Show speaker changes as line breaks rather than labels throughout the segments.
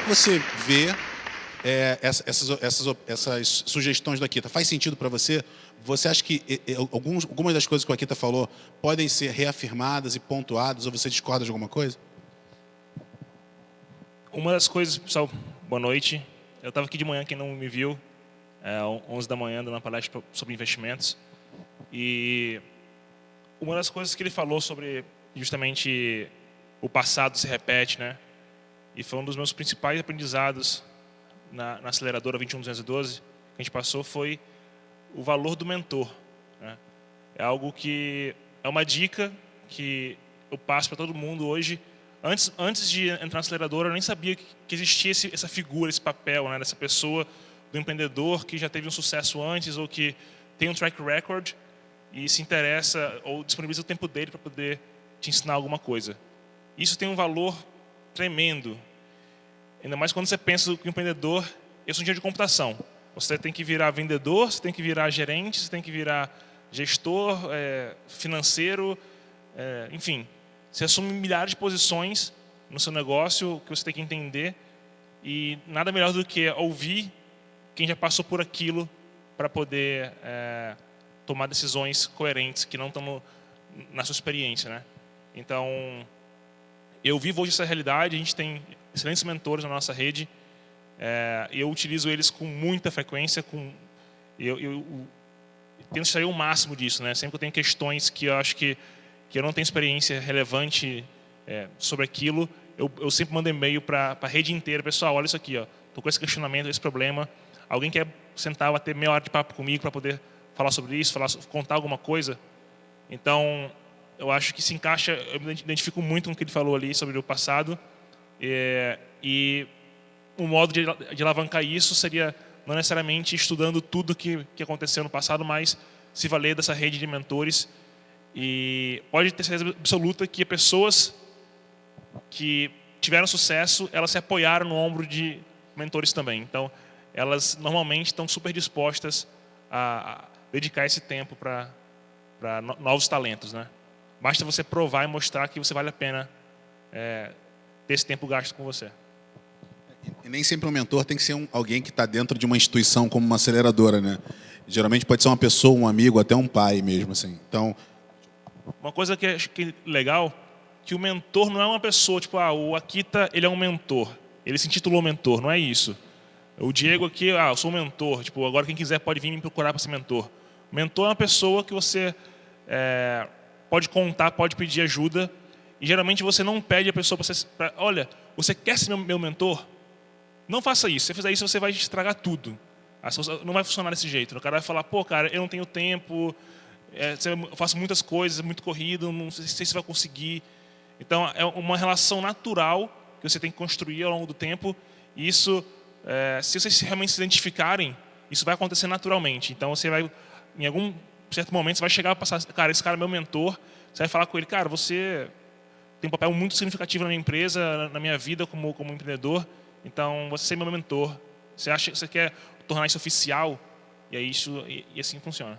você vê essas sugestões do Akita? Faz sentido para você? Você acha que algumas das coisas que o Akita falou podem ser reafirmadas e pontuadas, ou você discorda de alguma coisa?
Uma das coisas, pessoal, boa noite. Eu estava aqui de manhã, quem não me viu, 11 da manhã, dando uma palestra sobre investimentos. E uma das coisas que ele falou sobre justamente o passado se repete, né? E foi um dos meus principais aprendizados na aceleradora 21212 que a gente passou, foi o valor do mentor, né? É algo que é uma dica que eu passo para todo mundo hoje. Antes de entrar na aceleradora, eu nem sabia que existia essa figura, esse papel, né, dessa pessoa, do empreendedor que já teve um sucesso antes ou que tem um track record e se interessa ou disponibiliza o tempo dele para poder te ensinar alguma coisa. Isso tem um valor tremendo. Ainda mais quando você pensa que o empreendedor é um dia de computação. Você tem que virar vendedor, você tem que virar gerente, você tem que virar gestor, financeiro, enfim. Você assume milhares de posições no seu negócio que você tem que entender, e nada melhor do que ouvir quem já passou por aquilo para poder tomar decisões coerentes que não estão na sua experiência, né? Então, eu vivo hoje essa realidade. A gente tem excelentes mentores na nossa rede. Eu utilizo eles com muita frequência. Eu tento extrair o máximo disso, né? Sempre que eu tenho questões que eu acho que eu não tenho experiência relevante sobre aquilo, eu sempre mando e-mail para a rede inteira. Pessoal, olha isso aqui, estou com esse questionamento, esse problema. Alguém quer sentar, bater meia hora de papo comigo para poder falar sobre isso, contar alguma coisa? Então, eu acho que se encaixa, eu me identifico muito com o que ele falou ali sobre o passado. E um modo de alavancar isso seria não necessariamente estudando tudo que aconteceu no passado, mas se valer dessa rede de mentores. E pode ter certeza absoluta que pessoas que tiveram sucesso, elas se apoiaram no ombro de mentores também. Então, elas normalmente estão super dispostas a dedicar esse tempo para novos talentos, né? Basta você provar e mostrar que você vale a pena ter esse tempo gasto com você.
E nem sempre um mentor tem que ser alguém que está dentro de uma instituição como uma aceleradora, né? Geralmente pode ser uma pessoa, um amigo, até um pai mesmo, assim. Então,
uma coisa que eu acho que é legal, que o mentor não é uma pessoa, tipo, o Akita, ele é um mentor. Ele se intitulou mentor, não é isso. O Diego aqui, eu sou um mentor. Tipo, agora quem quiser pode vir me procurar para ser mentor. O mentor é uma pessoa que você pode contar, pode pedir ajuda. E geralmente você não pede a pessoa para olha, você quer ser meu mentor? Não faça isso. Se você fizer isso, você vai estragar tudo. Não vai funcionar desse jeito. O cara vai falar, pô, cara, eu não tenho tempo, eu faço muitas coisas, muito corrido, não sei se você vai conseguir. Então, é uma relação natural que você tem que construir ao longo do tempo. E isso, se vocês realmente se identificarem, isso vai acontecer naturalmente. Então, você vai, em algum certo momento, você vai chegar a passar, cara, esse cara é meu mentor. Você vai falar com ele, cara, você tem um papel muito significativo na minha empresa, na minha vida como empreendedor. Então, você é meu mentor. Você quer tornar isso oficial? E é isso, e assim funciona.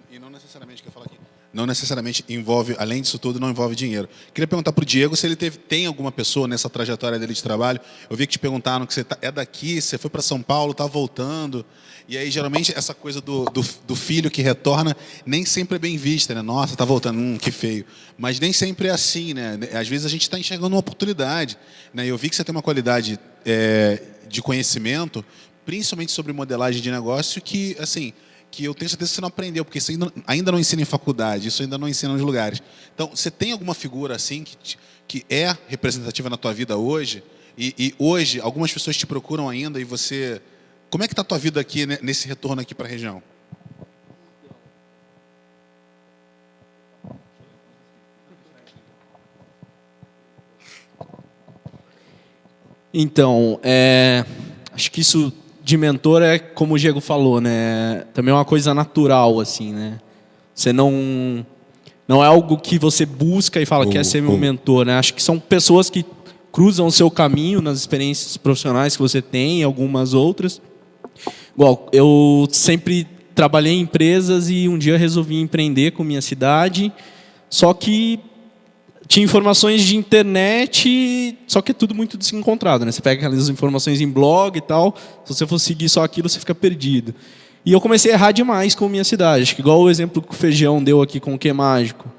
E não necessariamente, que eu falo aqui, não necessariamente envolve, além disso tudo, não envolve dinheiro. Queria perguntar para o Diego se ele tem alguma pessoa nessa trajetória dele de trabalho. Eu vi que te perguntaram que você é daqui, você foi para São Paulo, está voltando. E aí, geralmente, essa coisa do filho que retorna nem sempre é bem vista, né? Nossa, está voltando, que feio. Mas nem sempre é assim, né? Às vezes a gente está enxergando uma oportunidade, né? Eu vi que você tem uma qualidade de conhecimento, principalmente sobre modelagem de negócio, que, assim, que eu tenho certeza que você não aprendeu, porque isso ainda não ensina em faculdade, isso ainda não ensina nos lugares. Então, você tem alguma figura assim que é representativa na tua vida hoje? E hoje, algumas pessoas te procuram ainda e você... Como é que está a tua vida aqui, né, nesse retorno aqui para a região?
Então, acho que isso de mentor é como o Diego falou, né? Também é uma coisa natural, assim, né? Você não é algo que você busca e fala quer ser meu mentor, né? Acho que são pessoas que cruzam o seu caminho nas experiências profissionais que você tem, e algumas outras. Igual, eu sempre trabalhei em empresas e um dia resolvi empreender com minha cidade. Só que tinha informações de internet, só que é tudo muito desencontrado, né? Você pega aquelas informações em blog e tal, se você for seguir só aquilo, você fica perdido. E eu comecei a errar demais com a minha cidade. Acho que igual o exemplo que o Feijão deu aqui com o Que Mágico.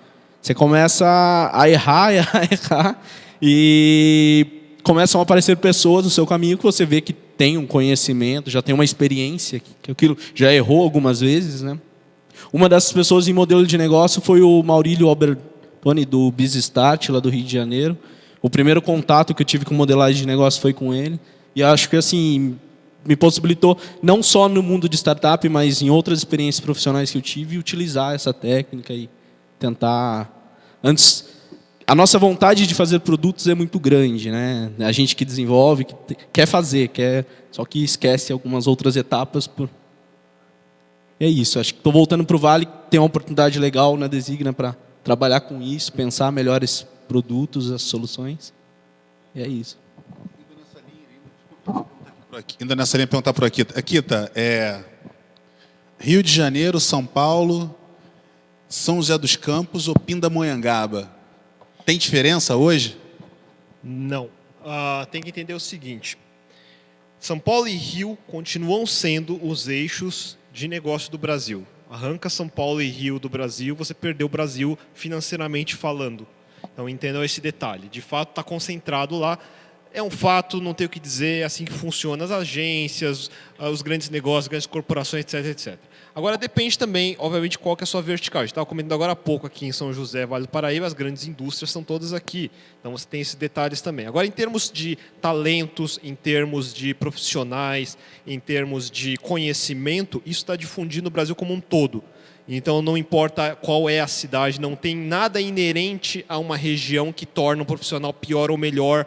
Você começa a errar, errar, e começam a aparecer pessoas no seu caminho que você vê que tem um conhecimento, já tem uma experiência, que aquilo já errou algumas vezes, né? Uma dessas pessoas em modelo de negócio foi o Maurílio Albertoni, do BizStart, lá do Rio de Janeiro. O primeiro contato que eu tive com modelagem de negócio foi com ele. E acho que assim me possibilitou, não só no mundo de startup, mas em outras experiências profissionais que eu tive, utilizar essa técnica e tentar... Antes, a nossa vontade de fazer produtos é muito grande, né? A gente que desenvolve, que quer fazer, só que esquece algumas outras etapas por... É isso, acho que estou voltando para o Vale, tem uma oportunidade legal na Designa para trabalhar com isso, pensar melhores produtos, as soluções. E é isso.
Ainda nessa linha, perguntar para a Akita. Akita, Rio de Janeiro, São Paulo, São José dos Campos ou Pindamonhangaba? Tem diferença hoje?
Não. Tem que entender o seguinte. São Paulo e Rio continuam sendo os eixos de negócio do Brasil. Arranca São Paulo e Rio do Brasil, você perdeu o Brasil financeiramente falando. Então entendam esse detalhe. De fato, está concentrado lá. É um fato, não tenho o que dizer, é assim que funciona as agências, os grandes negócios, as grandes corporações, etc, etc. Agora depende também, obviamente, qual que é a sua vertical. A gente estava comentando agora há pouco aqui em São José, Vale do Paraíba, as grandes indústrias são todas aqui. Então você tem esses detalhes também. Agora, em termos de talentos, em termos de profissionais, em termos de conhecimento, isso está difundido no Brasil como um todo. Então não importa qual é a cidade, não tem nada inerente a uma região que torna um profissional pior ou melhor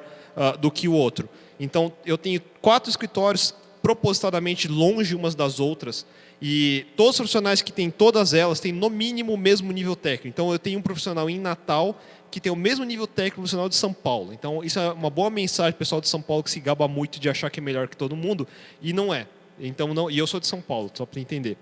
do que o outro. Então eu tenho 4 escritórios propositadamente longe umas das outras, e todos os profissionais que têm todas elas têm no mínimo o mesmo nível técnico. Então eu tenho um profissional em Natal que tem o mesmo nível técnico do profissional de São Paulo. Então isso é uma boa mensagem para o pessoal de São Paulo que se gaba muito de achar que é melhor que todo mundo, e não é. Então, não, e eu sou de São Paulo, só para entender.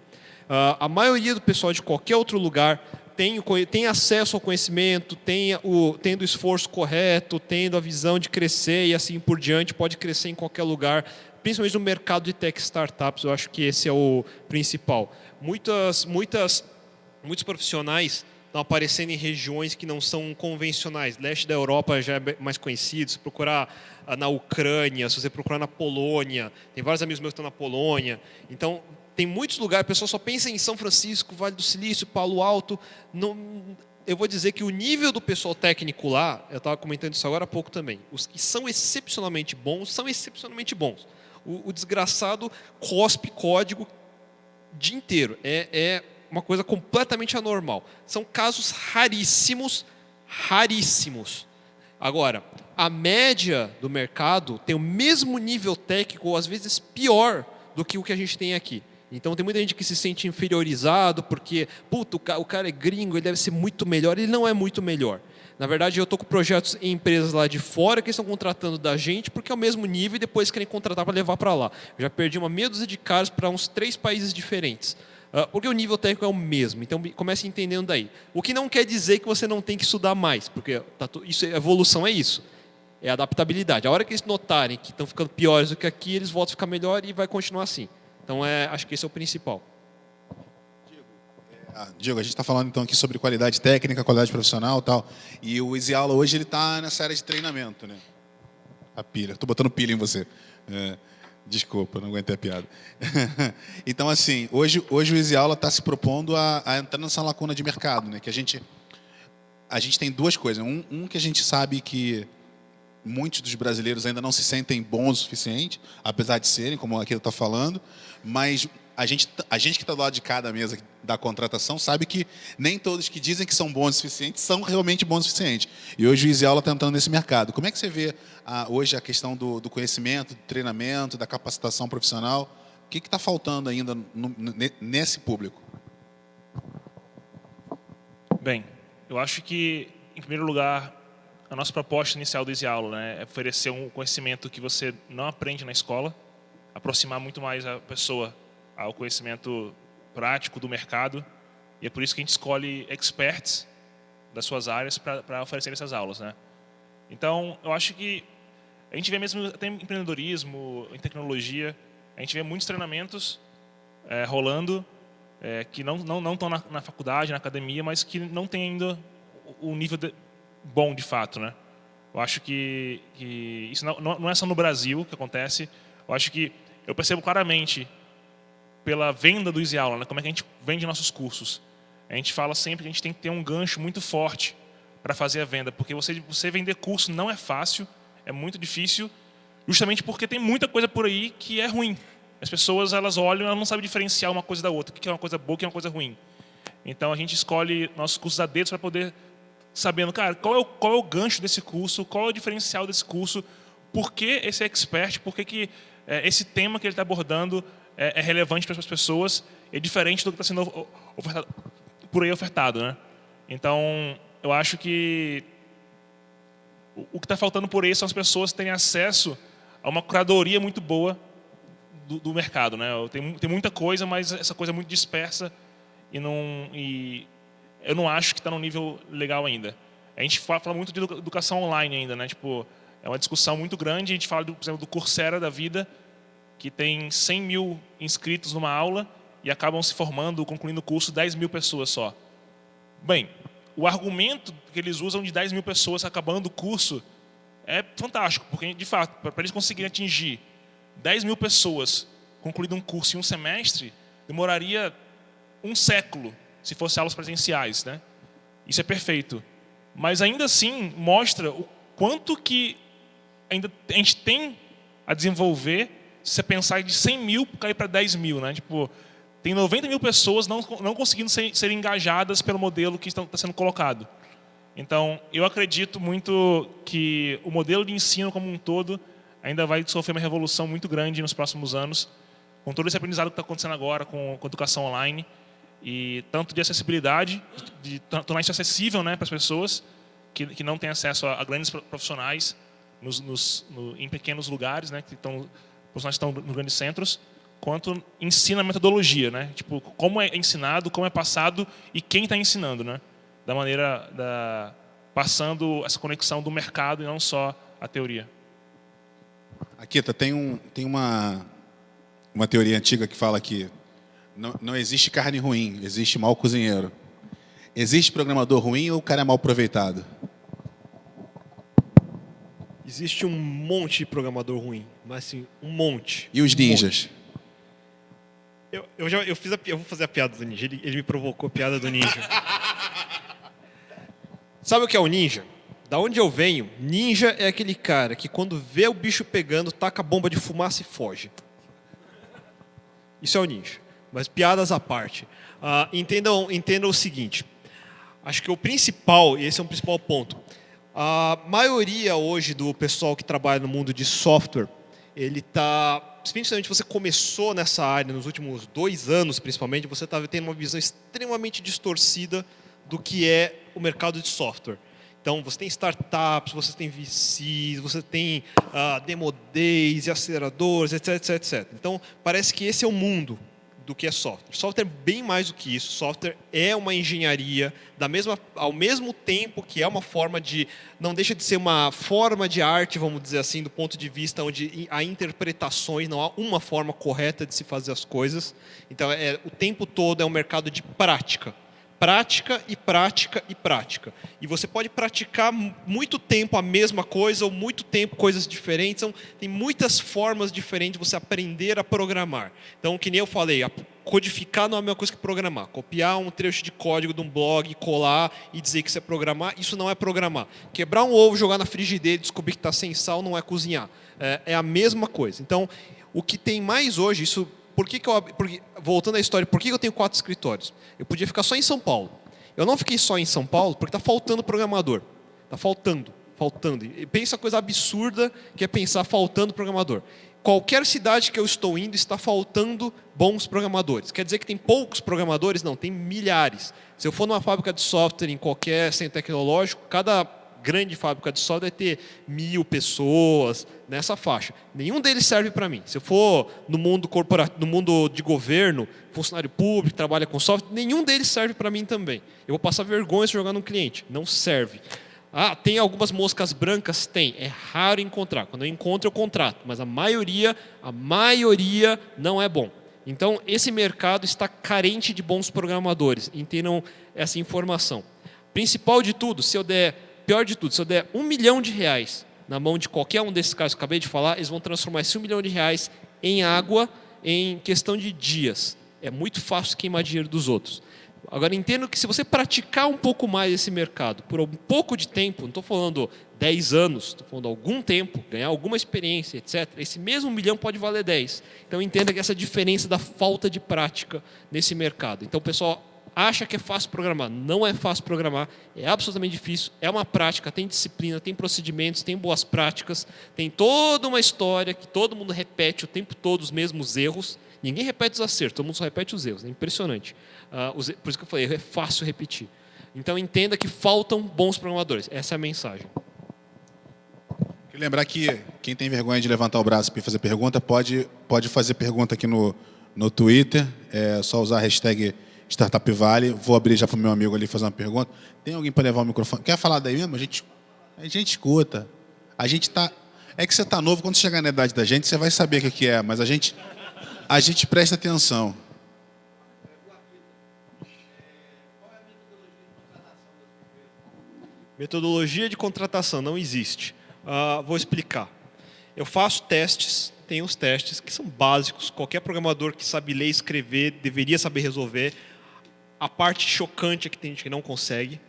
A maioria do pessoal de qualquer outro lugar tem acesso ao conhecimento, tendo o esforço correto, tendo a visão de crescer e assim por diante, pode crescer em qualquer lugar, principalmente no mercado de tech startups. Eu acho que esse é o principal. Muitos profissionais estão aparecendo em regiões que não são convencionais. Leste da Europa já é mais conhecido. Se procurar na Ucrânia, se você procurar na Polônia, tem vários amigos meus que estão na Polônia. Então, tem muitos lugares, a pessoa só pensa em São Francisco, Vale do Silício, Palo Alto. Não, eu vou dizer que o nível do pessoal técnico lá, eu estava comentando isso agora há pouco também, os que são excepcionalmente bons, são excepcionalmente bons. O desgraçado cospe código o dia inteiro. É uma coisa completamente anormal. São casos raríssimos, raríssimos. Agora, a média do mercado tem o mesmo nível técnico, ou às vezes pior, do que o que a gente tem aqui. Então tem muita gente que se sente inferiorizado porque, puta, o cara é gringo, ele deve ser muito melhor. Ele não é muito melhor. Na verdade, eu estou com projetos em empresas lá de fora que estão contratando da gente porque é o mesmo nível e depois querem contratar para levar para lá. Eu já perdi uma meia dúzia de caras para uns 3 países diferentes. Porque o nível técnico é o mesmo. Então comece entendendo daí. O que não quer dizer que você não tem que estudar mais, porque isso, evolução é isso. É adaptabilidade. A hora que eles notarem que estão ficando piores do que aqui, eles voltam a ficar melhor e vai continuar assim. Então, acho que esse é o principal.
Diego, a gente está falando então aqui sobre qualidade técnica, qualidade profissional e tal. E o Easy Aula hoje ele está nessa área de treinamento, né? A pilha. Estou botando pilha em você. Desculpa, não aguentei a piada. Então, assim, hoje o Easy Aula está se propondo a entrar nessa lacuna de mercado, né? Que a gente tem 2 coisas. Um que a gente sabe que muitos dos brasileiros ainda não se sentem bons o suficiente, apesar de serem, como aqui está falando, mas a gente que está do lado de cada mesa da contratação sabe que nem todos que dizem que são bons o suficiente são realmente bons o suficiente. E hoje o Easy Aula está entrando nesse mercado. Como é que você vê hoje a questão do conhecimento, do treinamento, da capacitação profissional? O que está faltando ainda nesse público?
Bem, eu acho que, em primeiro lugar, a nossa proposta inicial do Easy Aula, né, é oferecer um conhecimento que você não aprende na escola, aproximar muito mais a pessoa ao conhecimento prático do mercado, e é por isso que a gente escolhe experts das suas áreas para oferecer essas aulas, né? Então, eu acho que a gente vê mesmo até em empreendedorismo, em tecnologia, a gente vê muitos treinamentos rolando que não estão na faculdade, na academia, mas que não tem ainda o nível bom de fato, né? Eu acho que isso não é só no Brasil que acontece. Eu acho que eu percebo claramente pela venda do Easy Aula, né? Como é que a gente vende nossos cursos. A gente fala sempre que a gente tem que ter um gancho muito forte para fazer a venda, porque você vender curso não é fácil, é muito difícil, justamente porque tem muita coisa por aí que é ruim. As pessoas, elas olham, elas não sabem diferenciar uma coisa da outra, o que é uma coisa boa e o que é uma coisa ruim. Então, a gente escolhe nossos cursos a dedo para poder, sabendo, cara, qual é o gancho desse curso, qual é o diferencial desse curso, por que esse expert, por que esse tema que ele está abordando é relevante para as pessoas, é diferente do que está sendo por aí ofertado, né? Então, eu acho que o que está faltando por aí são as pessoas terem acesso a uma curadoria muito boa do mercado, né? Tem muita coisa, mas essa coisa é muito dispersa e eu não acho que está num nível legal ainda. A gente fala muito de educação online ainda, né? Tipo, é uma discussão muito grande. A gente fala, por exemplo, do Coursera da vida, que tem 100 mil inscritos numa aula e acabam se formando, concluindo o curso, 10 mil pessoas só. Bem, o argumento que eles usam de 10 mil pessoas acabando o curso é fantástico, porque, de fato, para eles conseguirem atingir 10 mil pessoas concluindo um curso em um semestre, demoraria um século, se fosse aulas presenciais, né? Isso é perfeito. Mas, ainda assim, mostra o quanto que ainda a gente tem a desenvolver se você pensar de 100 mil cair para 10 mil, né? Tipo, tem 90 mil pessoas não conseguindo ser engajadas pelo modelo que está sendo colocado. Então, eu acredito muito que o modelo de ensino como um todo ainda vai sofrer uma revolução muito grande nos próximos anos, com todo esse aprendizado que está acontecendo agora com a educação online, e tanto de acessibilidade, de tornar isso acessível, né, para as pessoas que não têm acesso a grandes profissionais em pequenos lugares, né, profissionais que estão nos grandes centros, quanto ensina a metodologia, né? Tipo, como é ensinado, como é passado e quem está ensinando, né? Da maneira passando essa conexão do mercado e não só a teoria.
Akita, tem uma teoria antiga que fala que não existe carne ruim, existe mau cozinheiro. Existe programador ruim ou o cara é mal aproveitado?
Existe um monte de programador ruim, mas assim, um monte.
E os ninjas?
Eu vou fazer a piada do ninja. Ele me provocou a piada do ninja. Sabe o que é o ninja? Da onde eu venho, ninja é aquele cara que quando vê o bicho pegando, taca a bomba de fumaça e foge. Isso é o ninja. Mas piadas à parte. Entendam o seguinte. Acho que o principal, e esse é um principal ponto, a maioria hoje do pessoal que trabalha no mundo de software, ele está, principalmente se você começou nessa área nos últimos 2 anos, principalmente, você está tendo uma visão extremamente distorcida do que é o mercado de software. Então, você tem startups, você tem VCs, você tem demo days e aceleradores, etc, etc. Então, parece que esse é o mundo do que é software. Software é bem mais do que isso. Software é uma engenharia, ao mesmo tempo que é uma forma de... Não deixa de ser uma forma de arte, vamos dizer assim, do ponto de vista onde há interpretações, não há uma forma correta de se fazer as coisas. Então, o tempo todo é um mercado de prática. Prática e prática e prática. E você pode praticar muito tempo a mesma coisa ou muito tempo coisas diferentes. Então, tem muitas formas diferentes de você aprender a programar. Então, que nem eu falei, codificar não é a mesma coisa que programar. Copiar um trecho de código de um blog, colar e dizer que isso é programar, isso não é programar. Quebrar um ovo, jogar na frigideira e descobrir que está sem sal não é cozinhar. É a mesma coisa. Então, o que tem mais hoje, isso... voltando à história, por que eu tenho 4 escritórios? Eu podia ficar só em São Paulo. Eu não fiquei só em São Paulo porque está faltando programador. Está faltando. E pensa a coisa absurda que é pensar faltando programador. Qualquer cidade que eu estou indo está faltando bons programadores. Quer dizer que tem poucos programadores? Não, tem milhares. Se eu for numa fábrica de software em qualquer centro tecnológico, cada grande fábrica de software deve ter 1.000 pessoas, nessa faixa. Nenhum deles serve para mim. Se eu for no mundo corporativo, no mundo de governo, funcionário público, trabalha com software, nenhum deles serve para mim também. Eu vou passar vergonha se jogar no cliente. Não serve. Ah, tem algumas moscas brancas? Tem. É raro encontrar. Quando eu encontro, eu contrato. Mas a maioria não é bom. Então, esse mercado está carente de bons programadores. Entendam essa informação. Principal de tudo, pior de tudo, se eu der R$1 milhão na mão de qualquer um desses caras que eu acabei de falar, eles vão transformar esse R$1 milhão em água em questão de dias. É muito fácil queimar dinheiro dos outros. Agora, entendo que se você praticar um pouco mais esse mercado, por um pouco de tempo, não estou falando 10 anos, estou falando algum tempo, ganhar alguma experiência, etc., esse mesmo 1 milhão pode valer 10. Então, entenda que essa diferença da falta de prática nesse mercado. Então, o pessoal acha que é fácil programar. Não é fácil programar, é absolutamente difícil, é uma prática, tem disciplina, tem procedimentos, tem boas práticas, tem toda uma história que todo mundo repete o tempo todo os mesmos erros. Ninguém repete os acertos, todo mundo só repete os erros. É impressionante. Por isso que eu falei, é fácil repetir. Então, entenda que faltam bons programadores. Essa é a mensagem.
Queria lembrar que quem tem vergonha de levantar o braço para fazer pergunta, pode fazer pergunta aqui no Twitter. É só usar a hashtag Startup Vale. Vou abrir já para o meu amigo ali fazer uma pergunta. Tem alguém para levar o microfone? Quer falar daí mesmo? A gente escuta. A gente tá... É que você está novo, quando chegar na idade da gente, você vai saber o que é, mas a gente presta atenção.
Metodologia de contratação não existe. Vou explicar. Eu faço testes, tem os testes que são básicos, qualquer programador que sabe ler e escrever deveria saber resolver. A parte chocante é que tem gente que não consegue.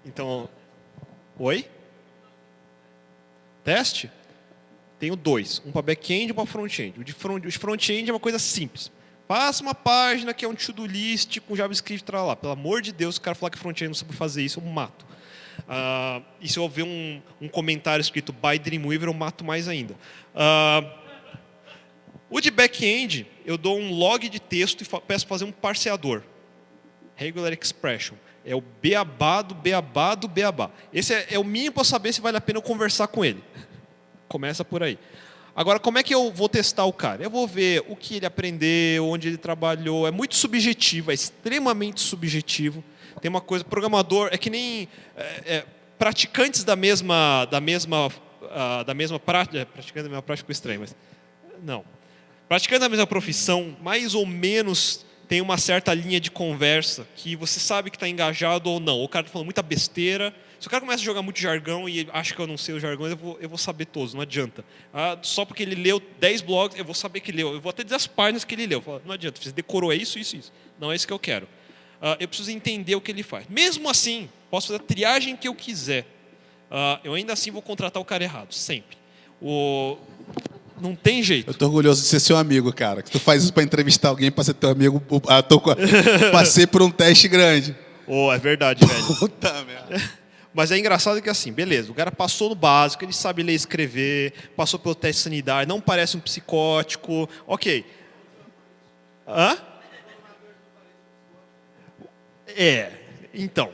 Então, oi? Teste? Tenho 2, um para back-end e um para front-end. O de front-end é uma coisa simples. Passa uma página que é um to-do list com JavaScript para lá. Pelo amor de Deus, se o cara falar que front-end não sabe fazer isso, eu mato. E se eu ver um comentário escrito by Dreamweaver, eu mato mais ainda. O de back-end, eu dou um log de texto e peço para fazer um parseador. Regular Expression. É o beabá do beabá do beabá. Esse é o mínimo para saber se vale a pena eu conversar com ele. Começa por aí. Agora, como é que eu vou testar o cara? Eu vou ver o que ele aprendeu, onde ele trabalhou. É muito subjetivo, é extremamente subjetivo. Tem uma coisa, programador é que nem praticantes da mesma prática. Praticante da mesma prática ficou estranho, mas não. Praticante da mesma profissão, mais ou menos tem uma certa linha de conversa que você sabe que está engajado ou não. O cara está falando muita besteira. Se o cara começa a jogar muito jargão e acha que eu não sei os jargões, eu vou saber todos, não adianta. Só porque ele leu 10 blogs, eu vou saber que leu. Eu vou até dizer as páginas que ele leu. Não adianta, você decorou isso. Não é isso que eu quero. Eu preciso entender o que ele faz. Mesmo assim, posso fazer a triagem que eu quiser. Eu ainda assim vou contratar o cara errado, sempre. Não tem jeito.
Eu tô orgulhoso de ser seu amigo, cara. Que tu faz isso para entrevistar alguém, para ser teu amigo. Passei por um teste grande.
É verdade, velho.
Puta merda.
Mas é engraçado que assim, beleza, o cara passou no básico, ele sabe ler e escrever, passou pelo teste sanitário, não parece um psicótico, ok. Então.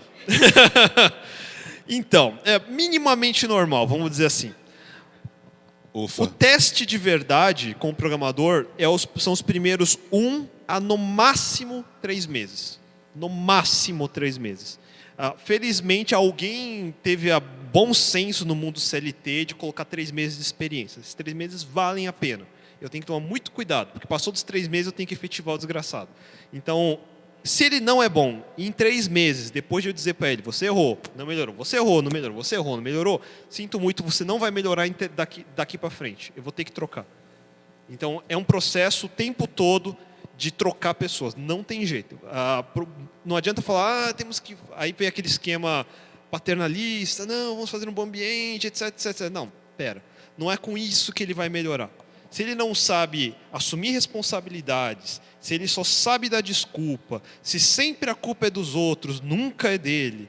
Então, é minimamente normal, vamos dizer assim.
Ufa.
O teste de verdade com o programador são os primeiros 1 a no máximo 3 meses. No máximo 3 meses. Felizmente, alguém teve bom senso no mundo CLT de colocar 3 meses de experiência. Esses 3 meses valem a pena. Eu tenho que tomar muito cuidado, porque passou dos 3 meses eu tenho que efetivar o desgraçado. Então, se ele não é bom, em 3 meses, depois de eu dizer para ele, você errou, não melhorou, você errou, não melhorou, você errou, não melhorou, sinto muito, você não vai melhorar daqui para frente. Eu vou ter que trocar. Então, é um processo o tempo todo de trocar pessoas. Não tem jeito. Não adianta falar, temos que... Aí vem aquele esquema paternalista, não, vamos fazer um bom ambiente, etc, etc. Não, pera. Não é com isso que ele vai melhorar. Se ele não sabe assumir responsabilidades, se ele só sabe dar desculpa, se sempre a culpa é dos outros, nunca é dele.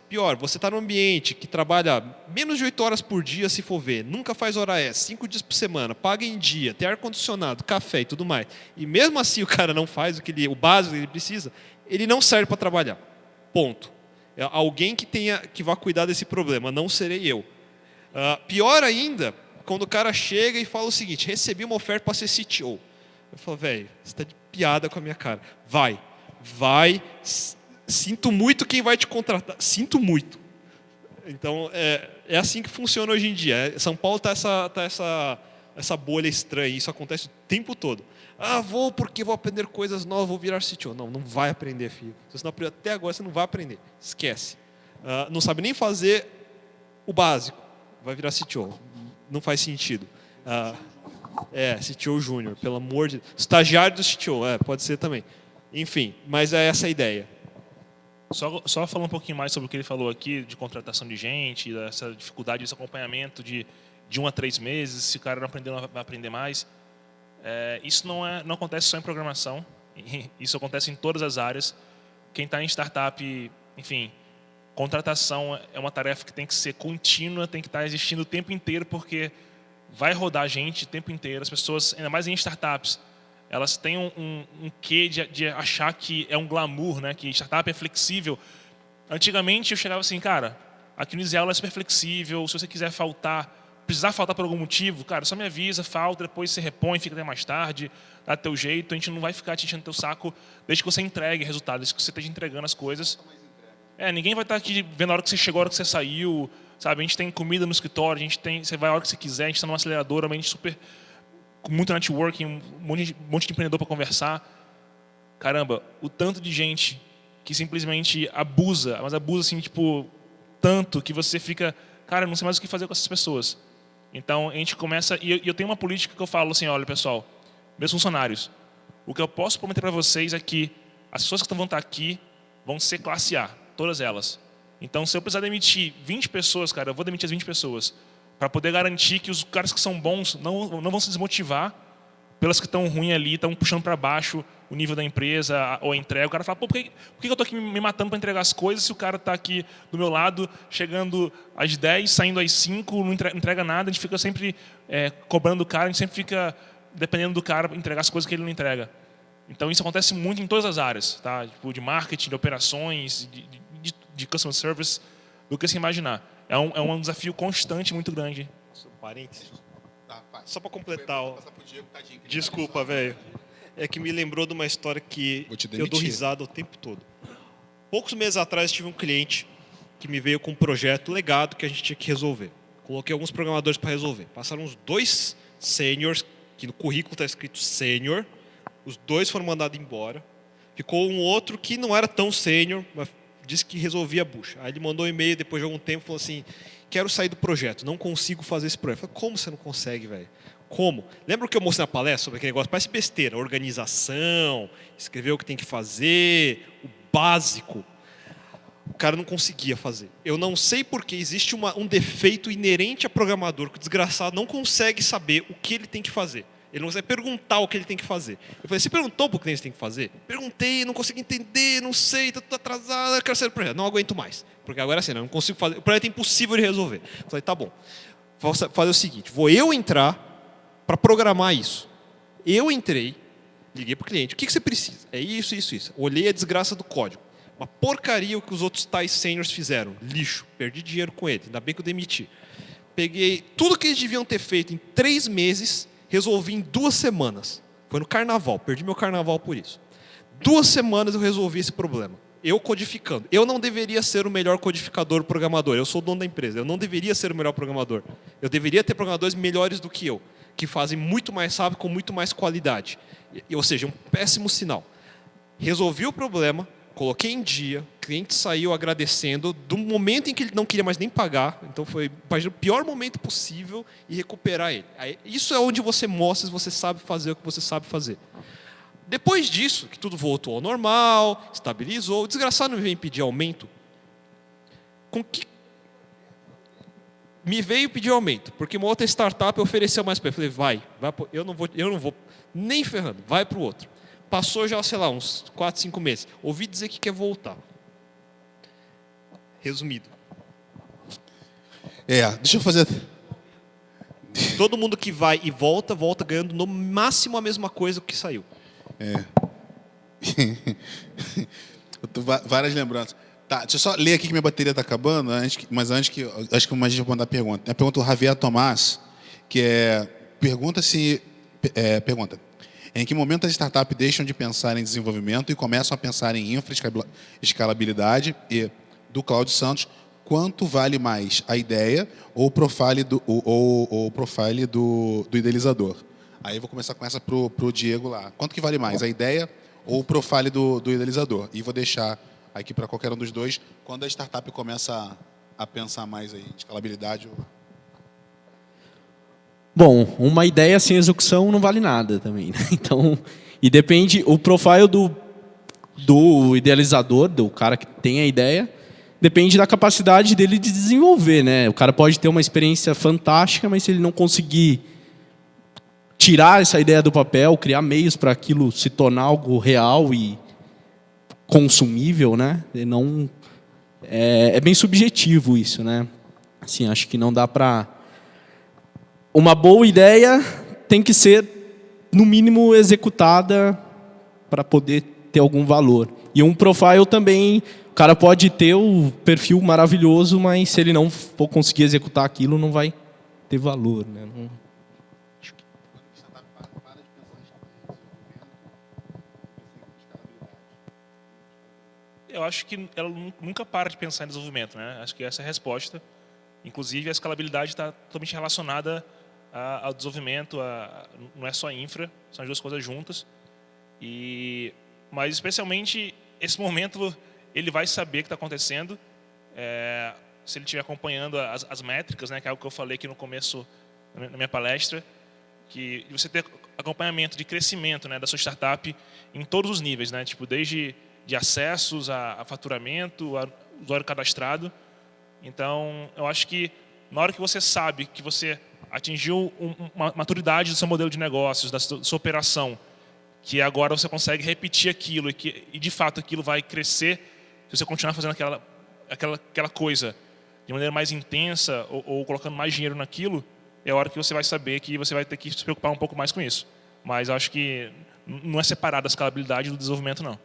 Pior, você está num ambiente que trabalha menos de 8 horas por dia, se for ver, nunca faz hora extra, 5 dias por semana, paga em dia, tem ar-condicionado, café e tudo mais, e mesmo assim o cara não faz o básico que ele precisa, ele não serve para trabalhar. Ponto. É alguém que vai cuidar desse problema, não serei eu. Pior ainda, quando o cara chega e fala o seguinte: recebi uma oferta para ser CTO. Eu falo, velho, você está de piada com a minha cara. Vai. Sinto muito quem vai te contratar. Sinto muito. Então, é assim que funciona hoje em dia. São Paulo está essa bolha estranha. Isso acontece o tempo todo. Vou porque vou aprender coisas novas, vou virar CTO. Não vai aprender, filho. Se você não aprendeu até agora, você não vai aprender. Esquece. Não sabe nem fazer o básico. Vai virar CTO. Não faz sentido. CTO Júnior, pelo amor de Deus. Estagiário do CTO, pode ser também. Enfim, mas é essa a ideia.
Só falar um pouquinho mais sobre o que ele falou aqui, de contratação de gente, dessa dificuldade, desse acompanhamento de 1 a 3 meses, se o cara não aprender, não vai aprender mais. Isso não acontece só em programação, isso acontece em todas as áreas. Quem está em startup, enfim, contratação é uma tarefa que tem que ser contínua, tem que estar existindo o tempo inteiro, porque vai rodar gente o tempo inteiro. As pessoas, ainda mais em startups, elas têm um quê de achar que é um glamour, né? Que startup é flexível. Antigamente eu chegava assim, cara, aqui no Israel é super flexível, se você quiser precisar faltar por algum motivo, cara, só me avisa, falta, depois você repõe, fica até mais tarde, dá teu jeito, a gente não vai ficar te enchendo teu saco desde que você entregue resultados, desde que você esteja entregando as coisas. Ninguém vai estar aqui vendo a hora que você chegou, a hora que você saiu, sabe? A gente tem comida no escritório, você vai a hora que você quiser, a gente está numa aceleradora, uma gente super com muito networking, um monte de empreendedor para conversar. Caramba, o tanto de gente que simplesmente abusa, mas abusa assim, tipo, tanto que você fica, cara, eu não sei mais o que fazer com essas pessoas. Então, a gente começa, e eu tenho uma política que eu falo assim, olha, pessoal, meus funcionários, o que eu posso prometer para vocês é que as pessoas que vão estar aqui vão ser classe A, todas elas. Então, se eu precisar demitir 20 pessoas, cara, eu vou demitir as 20 pessoas, para poder garantir que os caras que são bons não vão se desmotivar pelas que estão ruins ali, estão puxando para baixo o nível da empresa ou a entrega. O cara fala, por que eu estou aqui me matando para entregar as coisas se o cara está aqui do meu lado, chegando às 10, saindo às 5, não entrega nada, a gente fica sempre cobrando o cara, a gente sempre fica dependendo do cara para entregar as coisas que ele não entrega. Então isso acontece muito em todas as áreas, tá? Tipo, de marketing, de operações, de customer service, do que se imaginar. É um desafio constante muito grande.
Parênteses. Só para completar. Desculpa, velho. É que me lembrou de uma história que eu dou risada o tempo todo. Poucos meses atrás tive um cliente que me veio com um projeto legado que a gente tinha que resolver. Coloquei alguns programadores para resolver. Passaram uns 2 seniors, que no currículo está escrito sênior. Os 2 foram mandados embora. Ficou um outro que não era tão sênior, mas disse que resolvia a bucha. Aí ele mandou um e-mail depois de algum tempo, falou assim, quero sair do projeto, não consigo fazer esse projeto. Eu falei, como você não consegue, velho? Como? Lembra o que eu mostrei na palestra sobre aquele negócio? Parece besteira, organização, escrever o que tem que fazer, o básico. O cara não conseguia fazer. Eu não sei porque existe um defeito inerente a programador, que o desgraçado não consegue saber o que ele tem que fazer. Ele não consegue perguntar o que ele tem que fazer. Eu falei, você perguntou para o que você tem que fazer? Perguntei, não consegui entender, não sei, estou tudo atrasado, eu quero sair do projeto, não aguento mais. Porque agora assim, não consigo fazer, o projeto é impossível de resolver. Eu falei, tá bom, vou fazer o seguinte, vou eu entrar para programar isso. Eu entrei, liguei para o cliente, o que você precisa? É isso, isso, isso. Olhei a desgraça do código. Uma porcaria o que os outros tais seniors fizeram. Lixo, perdi dinheiro com ele, ainda bem que eu demiti. Peguei tudo que eles deviam ter feito em 3 meses, resolvi em 2 semanas. Foi no carnaval, perdi meu carnaval por isso. 2 semanas eu resolvi esse problema. Eu codificando. Eu não deveria ser o melhor codificador programador. Eu sou o dono da empresa. Eu não deveria ser o melhor programador. Eu deveria ter programadores melhores do que eu, que fazem muito mais rápido, com muito mais qualidade. Ou seja, um péssimo sinal. Resolvi o problema, coloquei em dia, o cliente saiu agradecendo, do momento em que ele não queria mais nem pagar, então foi o pior momento possível e recuperar ele. Isso é onde você mostra se você sabe fazer o que você sabe fazer. Depois disso, que tudo voltou ao normal, estabilizou, o desgraçado me veio pedir aumento. Me veio pedir aumento, porque uma outra startup ofereceu mais para ele. Eu falei, vai, eu não vou, nem ferrando, vai para o outro. Passou já, sei lá, uns 4, 5 meses. Ouvi dizer que quer voltar. Resumido.
Deixa eu fazer...
Todo mundo que vai e volta ganhando no máximo a mesma coisa que saiu.
Eu tô várias lembranças. Tá, deixa eu só ler aqui que minha bateria está acabando, mas antes que acho que a gente vai mandar a pergunta. A pergunta do Javier Tomás, que pergunta: em que momento as startups deixam de pensar em desenvolvimento e começam a pensar em escalabilidade? E do Cláudio Santos: quanto vale mais a ideia ou o profile do idealizador? Aí eu vou começar com essa pro Diego lá. Quanto que vale mais, a ideia ou o profile do idealizador? E vou deixar aqui para qualquer um dos dois, quando a startup começa a pensar mais aí em escalabilidade.
Bom, uma ideia sem execução não vale nada também, né? Então, e depende, o profile do idealizador, do cara que tem a ideia, depende da capacidade dele de desenvolver, né? O cara pode ter uma experiência fantástica, mas se ele não conseguir tirar essa ideia do papel, criar meios para aquilo se tornar algo real e consumível, né? Não é bem subjetivo isso, né? Assim, acho que não dá para uma boa ideia tem que ser no mínimo executada para poder ter algum valor. E um profile também, o cara pode ter o perfil maravilhoso, mas se ele não for conseguir executar aquilo, não vai ter valor, né?
Eu acho que ela nunca para de pensar em desenvolvimento, né? Acho que essa é a resposta. Inclusive, a escalabilidade está totalmente relacionada ao desenvolvimento, não é só infra, são as duas coisas juntas. Mas, especialmente, esse momento, ele vai saber o que está acontecendo, se ele estiver acompanhando as métricas, né? Que é algo que eu falei aqui no começo, na minha palestra, que você ter acompanhamento de crescimento, né, da sua startup em todos os níveis, né? Tipo, desde de acessos a faturamento, a usuário cadastrado. Então, eu acho que na hora que você sabe que você atingiu uma maturidade do seu modelo de negócios, da sua operação, que agora você consegue repetir aquilo e de fato aquilo vai crescer, se você continuar fazendo aquela coisa de maneira mais intensa ou colocando mais dinheiro naquilo, é a hora que você vai saber que você vai ter que se preocupar um pouco mais com isso. Mas eu acho que não é separado a escalabilidade do desenvolvimento, não.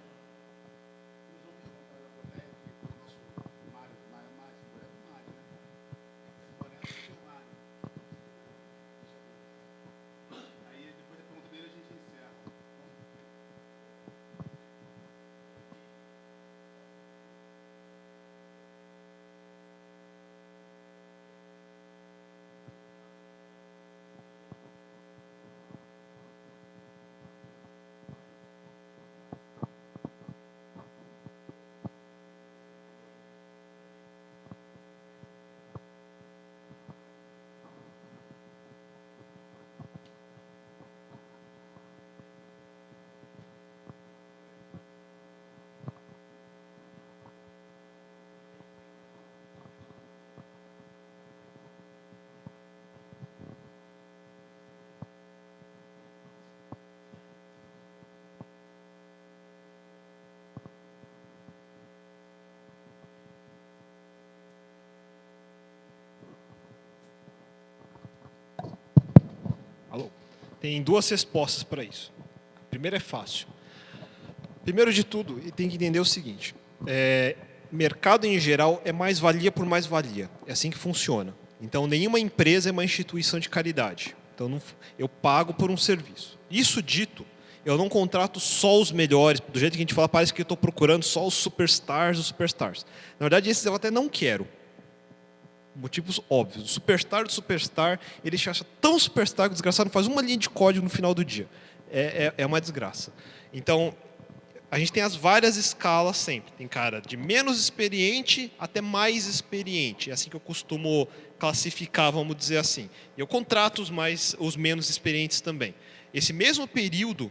Tem duas respostas para isso. A primeira é fácil. Primeiro de tudo, tem que entender o seguinte: mercado em geral é mais-valia por mais-valia. É assim que funciona. Então, nenhuma empresa é uma instituição de caridade. Então, eu pago por um serviço. Isso dito, eu não contrato só os melhores. Do jeito que a gente fala, parece que eu estou procurando só os superstars dos superstars. Na verdade, esses eu até não quero. Motivos óbvios. O superstar do superstar, ele se acha tão superstar que o desgraçado não faz uma linha de código no final do dia. É uma desgraça. Então, a gente tem as várias escalas sempre. Tem cara de menos experiente até mais experiente. É assim que eu costumo classificar, vamos dizer assim. Eu contrato os menos experientes também. Esse mesmo período,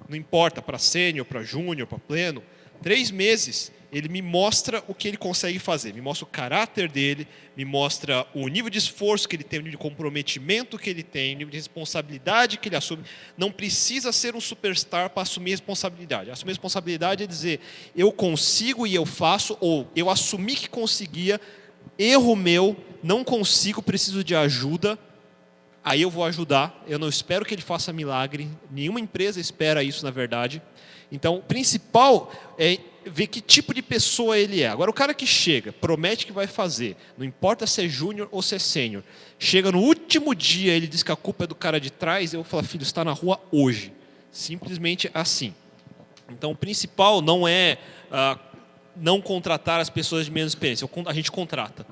não importa para sênior, para júnior, para pleno, 3 meses, ele me mostra o que ele consegue fazer, me mostra o caráter dele, me mostra o nível de esforço que ele tem, o nível de comprometimento que ele tem, o nível de responsabilidade que ele assume. Não precisa ser um superstar para assumir responsabilidade. Assumir responsabilidade é dizer, eu consigo e eu faço, ou eu assumi que conseguia, erro meu, não consigo, preciso de ajuda, aí eu vou ajudar. Eu não espero que ele faça milagre, nenhuma empresa espera isso, na verdade. Então, o principal é ver que tipo de pessoa ele é. Agora, o cara que chega, promete que vai fazer, não importa se é júnior ou se é sênior, chega no último dia, ele diz que a culpa é do cara de trás, eu vou falar, filho, está na rua hoje. Simplesmente assim. Então, o principal não é não contratar as pessoas de menos experiência. A gente contrata.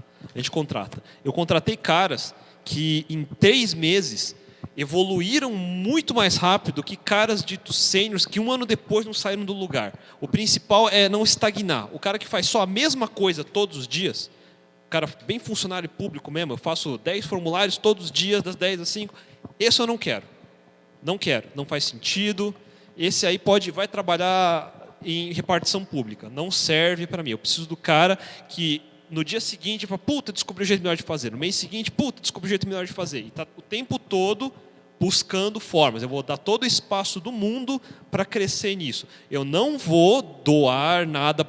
Eu contratei caras que, em 3 meses, evoluíram muito mais rápido que caras ditos sêniors que 1 ano depois não saíram do lugar. O principal é não estagnar. O cara que faz só a mesma coisa todos os dias, o cara bem funcionário público mesmo, eu faço 10 formulários todos os dias, das 10 às 5, esse eu não quero. Não quero, não faz sentido. Esse aí vai trabalhar em repartição pública. Não serve para mim. Eu preciso do cara que no dia seguinte fala, puta, descobri o jeito melhor de fazer. No mês seguinte, puta, descobri o jeito melhor de fazer. E está o tempo todo buscando formas. Eu vou dar todo o espaço do mundo para crescer nisso. Eu não vou doar nada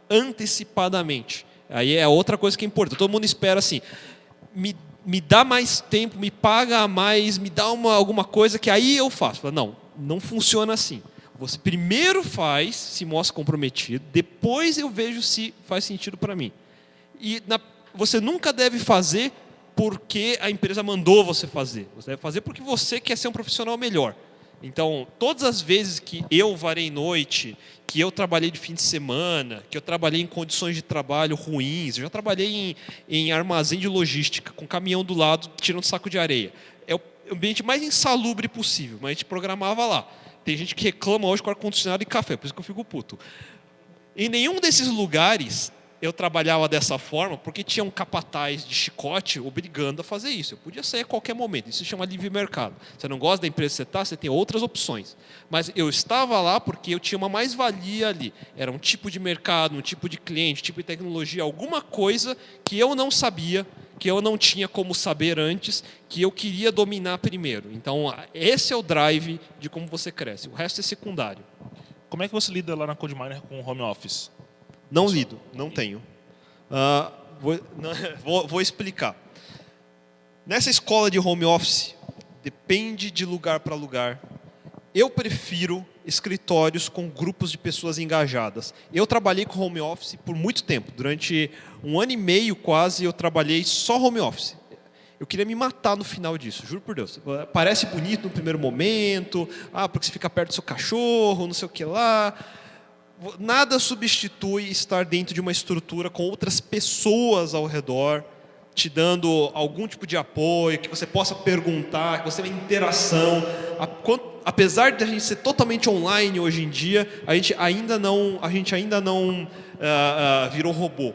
antecipadamente. Aí é outra coisa que é importante. Todo mundo espera assim, me dá mais tempo, me paga a mais, me dá alguma coisa que aí eu faço. Não funciona assim. Você primeiro faz, se mostra comprometido, depois eu vejo se faz sentido para mim. E você nunca deve fazer porque a empresa mandou você fazer. Você deve fazer porque você quer ser um profissional melhor. Então, todas as vezes que eu varei noite, que eu trabalhei de fim de semana, que eu trabalhei em condições de trabalho ruins, eu já trabalhei em armazém de logística, com caminhão do lado, tirando saco de areia. É o ambiente mais insalubre possível, mas a gente programava lá. Tem gente que reclama hoje com ar-condicionado e café, por isso que eu fico puto. Em nenhum desses lugares eu trabalhava dessa forma, porque tinha um capataz de chicote obrigando a fazer isso. Eu podia sair a qualquer momento, isso se chama livre mercado. Você não gosta da empresa que você está, você tem outras opções. Mas eu estava lá porque eu tinha uma mais-valia ali. Era um tipo de mercado, um tipo de cliente, um tipo de tecnologia, alguma coisa que eu não sabia, que eu não tinha como saber antes, que eu queria dominar primeiro. Então, esse é o drive de como você cresce. O resto é secundário.
Como é que você lida lá na CodeMiner com o home office?
Não lido, não tenho. Vou explicar. Nessa escola de home office, depende de lugar para lugar. Eu prefiro escritórios com grupos de pessoas engajadas. Eu trabalhei com home office por muito tempo. Durante 1 ano e meio quase, eu trabalhei só home office. Eu queria me matar no final disso, juro por Deus. Parece bonito no primeiro momento, porque você fica perto do seu cachorro, não sei o que lá. Nada substitui estar dentro de uma estrutura com outras pessoas ao redor, te dando algum tipo de apoio, que você possa perguntar, que você tenha interação. Apesar de a gente ser totalmente online hoje em dia, a gente ainda não virou robô.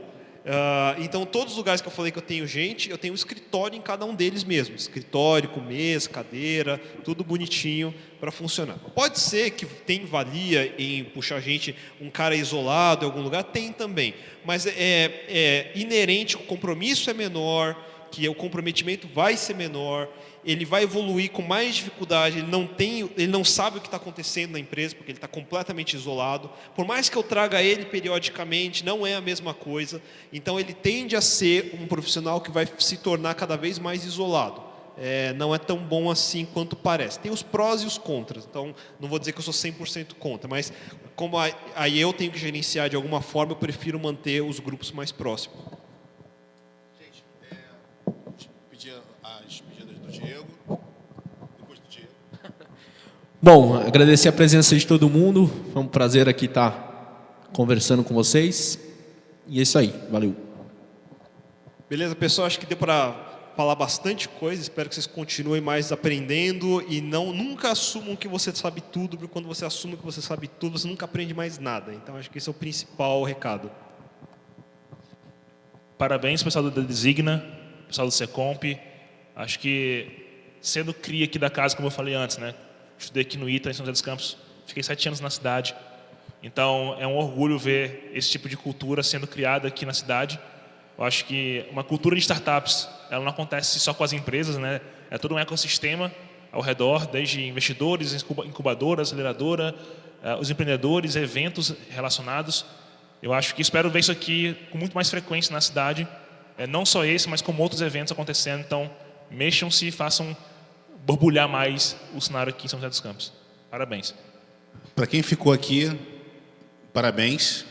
Então, todos os lugares que eu falei que eu tenho gente, eu tenho um escritório em cada um deles mesmo. Escritório, com mesa, cadeira, tudo bonitinho para funcionar. Pode ser que tem valia em puxar gente, um cara isolado em algum lugar, tem também. Mas é inerente, o compromisso é menor, que o comprometimento vai ser menor, ele vai evoluir com mais dificuldade, ele não sabe o que está acontecendo na empresa, porque ele está completamente isolado. Por mais que eu traga ele periodicamente, não é a mesma coisa. Então, ele tende a ser um profissional que vai se tornar cada vez mais isolado. Não é tão bom assim quanto parece. Tem os prós e os contras. Então, não vou dizer que eu sou 100% contra, mas como aí eu tenho que gerenciar de alguma forma, eu prefiro manter os grupos mais próximos.
Diego, depois do Diego.
Bom, agradecer a presença de todo mundo. Foi um prazer aqui estar conversando com vocês. E é isso aí. Valeu.
Beleza, pessoal? Acho que deu para falar bastante coisa. Espero que vocês continuem mais aprendendo e nunca assumam que você sabe tudo, porque quando você assume que você sabe tudo, você nunca aprende mais nada. Então, acho que esse é o principal recado.
Parabéns, pessoal do Designa, pessoal do Secomp. Acho que, sendo cria aqui da casa, como eu falei antes, né? Estudei aqui no ITA, em São José dos Campos, fiquei 7 anos na cidade. Então, é um orgulho ver esse tipo de cultura sendo criada aqui na cidade. Eu acho que uma cultura de startups, ela não acontece só com as empresas, né? É todo um ecossistema ao redor, desde investidores, incubadora, aceleradora, os empreendedores, eventos relacionados. Eu acho que espero ver isso aqui com muito mais frequência na cidade. Não só esse, mas com outros eventos acontecendo. Então, mexam-se e façam borbulhar mais o cenário aqui em São José dos Campos. Parabéns.
Para quem ficou aqui, parabéns.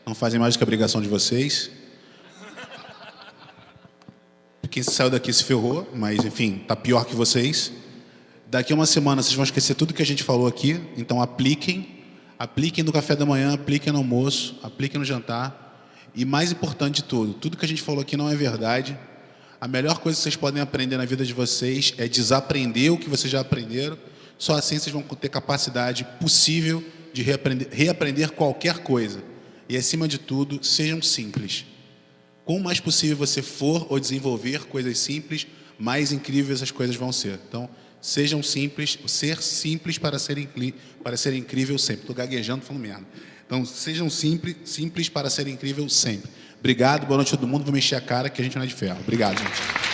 não fazem mais do que a obrigação de vocês. Quem saiu daqui se ferrou, mas enfim, tá pior que vocês. Daqui a uma semana vocês vão esquecer tudo que a gente falou aqui, então apliquem no café da manhã, apliquem no almoço, apliquem no jantar. E mais importante de tudo que a gente falou aqui não é verdade. A melhor coisa que vocês podem aprender na vida de vocês é desaprender o que vocês já aprenderam. Só assim vocês vão ter capacidade possível de reaprender qualquer coisa. E, acima de tudo, sejam simples. Quanto mais possível você for ou desenvolver coisas simples, mais incríveis as coisas vão ser. Então, sejam simples, ser simples para ser incrível sempre. Estou gaguejando, falando merda. Então, sejam simples para ser incrível sempre. Obrigado, boa noite a todo mundo. Vou mexer a cara que a gente não é de ferro. Obrigado, gente.